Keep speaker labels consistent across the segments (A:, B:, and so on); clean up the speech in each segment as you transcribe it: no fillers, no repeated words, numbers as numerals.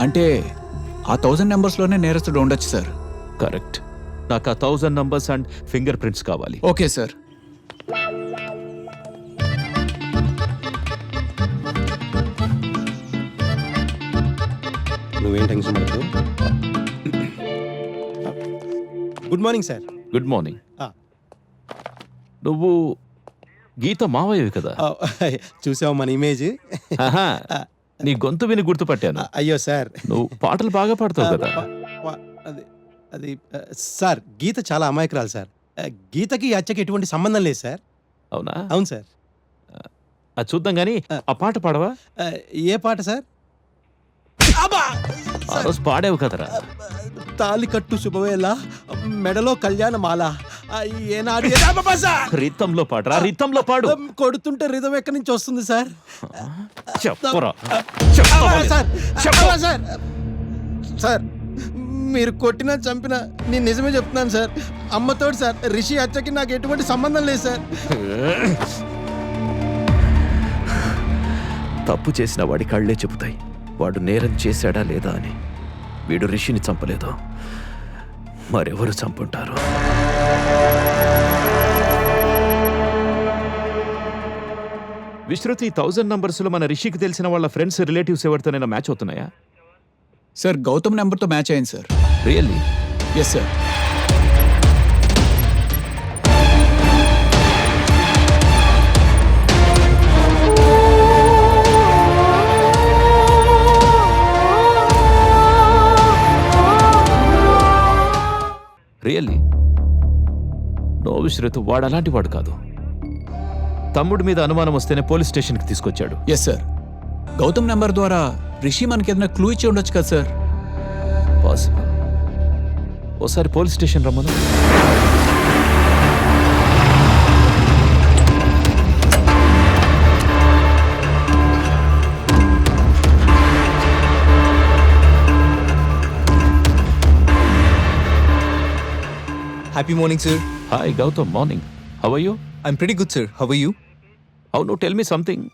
A: అంటే ఆ 1000 నెంబర్స్లోనే నేరస్తుడు ఉండొచ్చు సార్.
B: కరెక్ట్. నాకు ఆ 1000 నంబర్స్ అండ్ ఫింగర్ ప్రింట్స్ కావాలి.
A: Okay sir.
C: నువ్వేం టెన్షన్ పడకు. Good morning sir.
B: Good morning. నువ్వు గీత మావయ్యవి కదా?
C: చూసావు మన ఇమేజ్.
B: ఆహా, నీ గొంతు విని గుర్తుపట్టాను.
C: అయ్యో సార్,
B: నువ్వు పాటలు బాగా పాడతావు కదా?
C: అది అది సార్, గీత చాలా అమాయకురాలు సార్. గీతకి అచ్చకి ఎటువంటి సంబంధం లేదు సార్.
B: అవునా?
C: అవును సార్.
B: అది చూద్దాం కానీ ఆ పాట పాడవా?
C: ఏ పాట సార్?
B: ఆ రోజు పాడేవు కదరా.
C: తాలి కట్టు శుభవేళ మెడలో కళ్యాణమాల. ఏనాడు
B: రితంలో పాడరా, రితంలో పాడు.
C: కొడుతుంటే రిధం ఎక్కడి నుంచి వస్తుంది సార్?
B: చెప్పరా.
C: సార్ సార్, మీరు కొట్టినా చంపినా నేను నిజమే చెప్తున్నాను సార్. అమ్మతోడు సార్, రిషి అచ్చకి నాకు ఎటువంటి సంబంధం లేదు సార్.
B: తప్పు చేసిన వాడి కళ్ళే చెబుతాయి వాడు నేరం చేశాడా లేదా అని. వీడు రిషిని చంపలేదు, మరెవరు చంపుంటారు? విశ్రుతి 1000 నంబర్స్లో మన రిషికి తెలిసిన వాళ్ళ ఫ్రెండ్స్ రిలేటివ్స్ ఎవరితోనైనా మ్యాచ్ అవుతున్నాయా?
A: సార్ గౌతమ్ నెంబర్తో మ్యాచ్ అయింది sir.
B: Really?
A: Yes sir.
B: Really? No Vishruti, వాడు అలాంటి వాడు కాదు. తమ్ముడి మీద అనుమానం వస్తేనే పోలీస్ స్టేషన్కి తీసుకొచ్చాడు.
A: Yes sir. గౌతమ్ నెంబర్ ద్వారా రిషి మనకి ఏదైనా క్లూ ఇచ్చి ఉండొచ్చు కదా సార్?
B: పాసిబుల్. ఓసారి పోలీస్ స్టేషన్ రమ్మను.
D: Happy morning, sir.
B: Hi Gautam, morning. How are you?
D: I'm pretty good, sir. How are you?
B: అవును, టెల్ మీ సంథింగ్.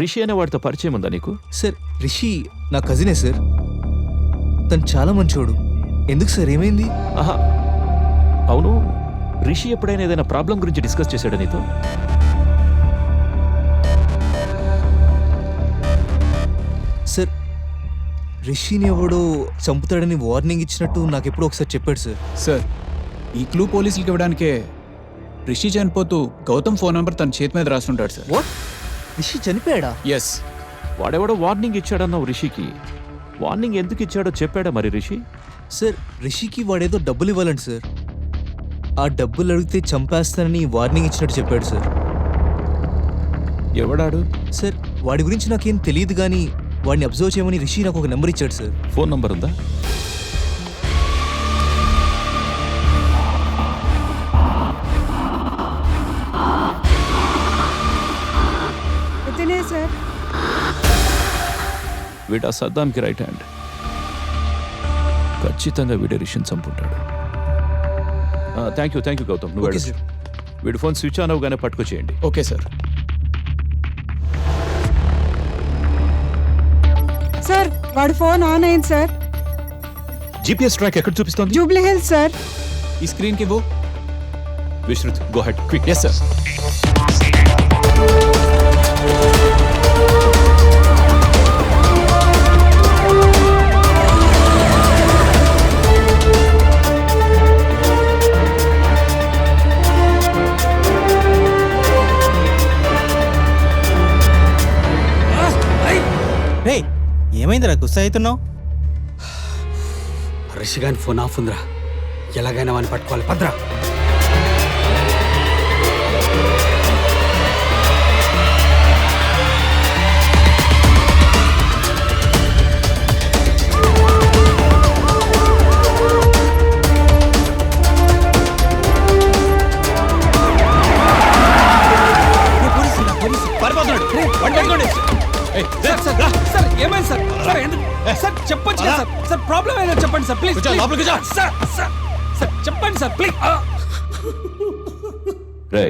B: రిషి అనే వాడితో పరిచయం ఉందా నీకు?
D: సార్, రిషి నా కజినే సార్. తను చాలా మంచోడు. ఎందుకు సార్, ఏమైంది?
B: ఆహా, అవును, రిషి ఎప్పుడైనా ఏదైనా ప్రాబ్లం గురించి డిస్కస్ చేశాడా నీతో?
D: సార్, రిషిని ఎవడో చంపుతాడని వార్నింగ్ ఇచ్చినట్టు నాకు ఎప్పుడో ఒకసారి చెప్పాడు సార్.
A: సార్, ఈ క్లూ పోలీసులకు ఇవ్వడానికే రిషి చనిపోతూ గౌతమ్ ఫోన్ నెంబర్ తన చేతి మీద రాస్తుంటాడు సార్.
D: వాట్? రిషి చనిపోయాడా?
A: ఎస్.
B: వాడెవడో వార్నింగ్ ఇచ్చాడన్నావు రిషికి. వార్నింగ్ ఎందుకు ఇచ్చాడో చెప్పాడా మరి రిషి?
D: సార్, రిషికి వాడేదో డబ్బులు ఇవ్వాలండి సార్. ఆ డబ్బులు అడిగితే చంపేస్తానని వార్నింగ్ ఇచ్చినట్టు చెప్పాడు సార్.
B: ఎవడాడు?
D: సార్, వాడి గురించి నాకేం తెలియదు కానీ వాడిని అబ్జర్వ్ చేయమని రిషి నాకు ఒక నెంబర్ ఇచ్చాడు సార్.
B: ఫోన్ నంబర్ ఉందా?
E: సార్,
B: వీడు ఆ సద్దాంకి రైట్ హ్యాండ్. ఖచ్చితంగా వీడే రిషిని చంపుంటాడు. థ్యాంక్ యూ గౌతమ్, నువ్వు
D: ఓకే
B: వెళ్ళు.
D: సార్.
B: వీడు ఫోన్ స్విచ్ ఆన్ అవగానే పట్టుకొచ్చేయండి.
A: Okay sir.
E: సార్ వాడి ఫోన్ ఆన్ అయింది సార్.
B: జీపీఎస్ ట్రాక్ ఎక్కడ చూపిస్తోంది?
E: జూబ్లీ హిల్స్ సార్.
A: ఈ స్క్రీన్కి ఇవ్వు.
B: Vishruth, go ahead quick.
A: Yes sir.
F: రే, ఏమైందిరా గుస్సా అవుతున్నావు?
G: రిషి గాని ఫోన్ ఆఫ్ ఉందిరా. ఎలాగైనా వాడిని పట్టుకోవాలి. భద్రా,
F: సార్ ఏమైంది సార్? సార్ ఎందుకు సార్ చెప్పొచ్చు కదా సార్. సార్ ప్రాబ్లం ఏదో చెప్పండి sir please. Sir sir sir చెప్పండి సార్ ప్లీజ్.
B: రే,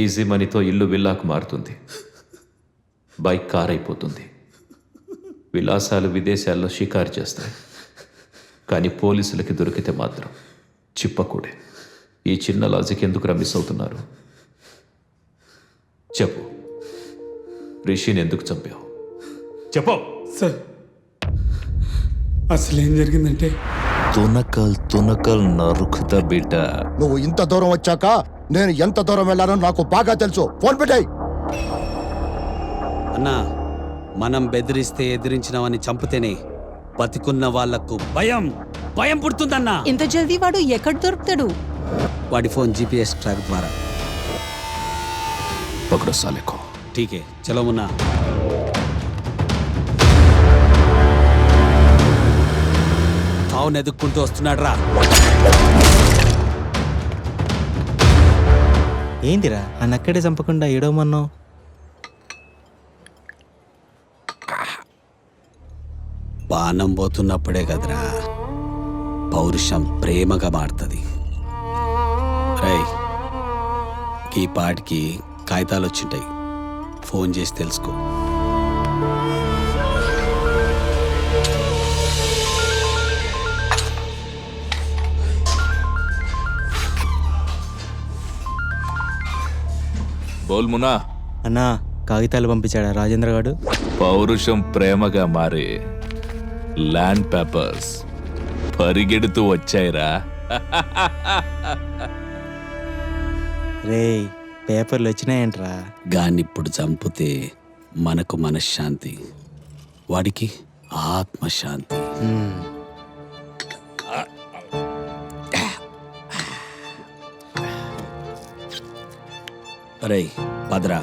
B: ఈజీ మనీతో ఇల్లు విల్లాకు మారుతుంది, బైక్ కార్ అయిపోతుంది. విలాసాలు విదేశాల్లో షికారు చేస్తాయి, కానీ పోలీసులకి దొరికితే మాత్రం చిప్పకూడే. ఈ చిన్న లాజిక్ ఎందుకు మిస్ అవుతున్నారు? చెప్పు, రిషిని ఎందుకు చంపావు? చెప్పు.
F: సార్ అసలు ఏం జరిగిందంటే
D: తునకల్ నరుకుతా బిడ్డ.
H: నువ్వు ఇంత దూరం వచ్చాక నేను ఎంత దూరం వెళ్ళానో నాకు బాగా తెలుసు. ఫోన్ పెట్టాయి.
G: అన్నా, మనం బెదిరిస్తే ఎదిరించినవని చంపితేనే బతికున్న వాళ్లకు భయం పుడుతుందన్నా.
E: ఇంత జల్దీ వాడు ఎక్కడ దొరుకుతాడు?
G: వాడి ఫోన్ GPS ట్రాక్ ద్వారా.
B: పకడో సాలేకో.
G: ఠీకే, చలో మున్నా. తావును ఎదుక్కుంటూ వస్తున్నాడు రా.
D: ఏందిరా అన్నక్కడే చంపకుండా ఏడవమన్నావు?
G: బాణం పోతున్నప్పుడే కదరా పౌరుషం ప్రేమగా మారుతుంది. రై, ఈ పాటికి కాగితాలు వచ్చింటాయి, ఫోన్ చేసి తెలుసుకో.
B: బోల్ మునా.
D: అన్నా, కాగితాలు పంపించాడా రాజేంద్ర గారు?
B: పౌరుషం ప్రేమగా మారి ల్యాండ్ పేపర్స్ పరిగెడుతూ వచ్చాయిరా.
D: రేయ్, పేపర్లు వచ్చినాయంట్రా.
G: గాన్నిప్పుడు చంపితే మనకు మనశ్శాంతి, వాడికి ఆత్మశాంతి. అరే భద్రా,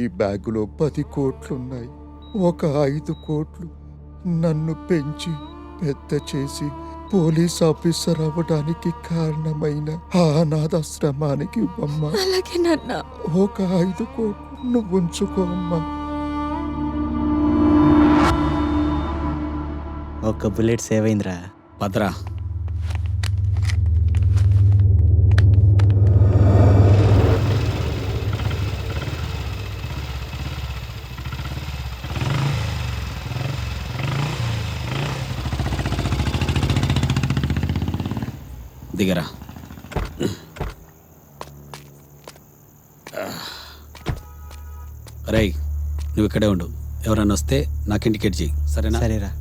H: ఈ బ్యాగులో 10 కోట్లున్నాయి. ఒక 5 కోట్లు నన్ను పెంచి పెద్ద చేసి పోలీస్ ఆఫీసర్ అవ్వడానికి కారణమైన ఆ అనాథాశ్రమానికి ఇవ్వమ్మా.
E: అలాగే నాన్న.
H: ఒక 5 కోట్లు నువ్వు ఉంచుకో అమ్మా.
D: ఒక బుల్లెట్ సేవ్ అయిందిరా.
G: భద్రా, దిగరా. రై, నువ్వు ఇక్కడే ఉండు. ఎవరైనా వస్తే నాకు ఇండికేట్ చేయి, సరేనా?
D: సరేరా.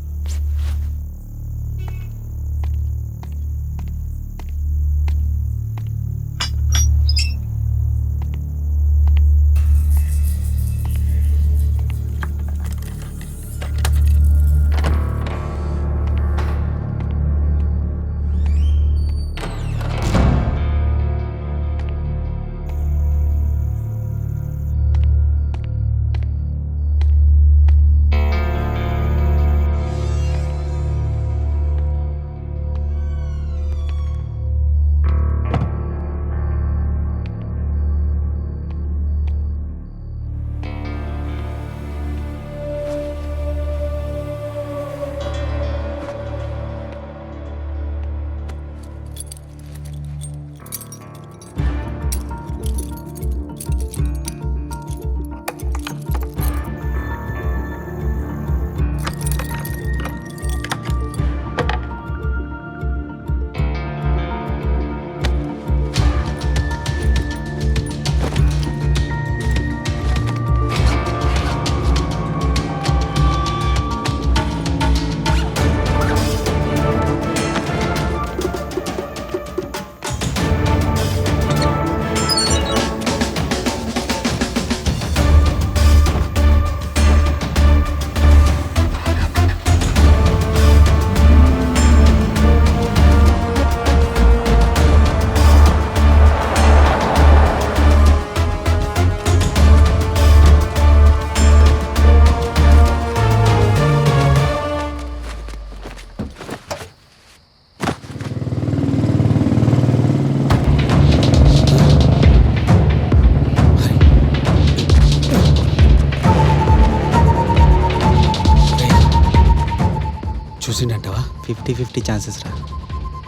G: చూసిండంటావా?
C: 50-50 ఛాన్సెస్ రా.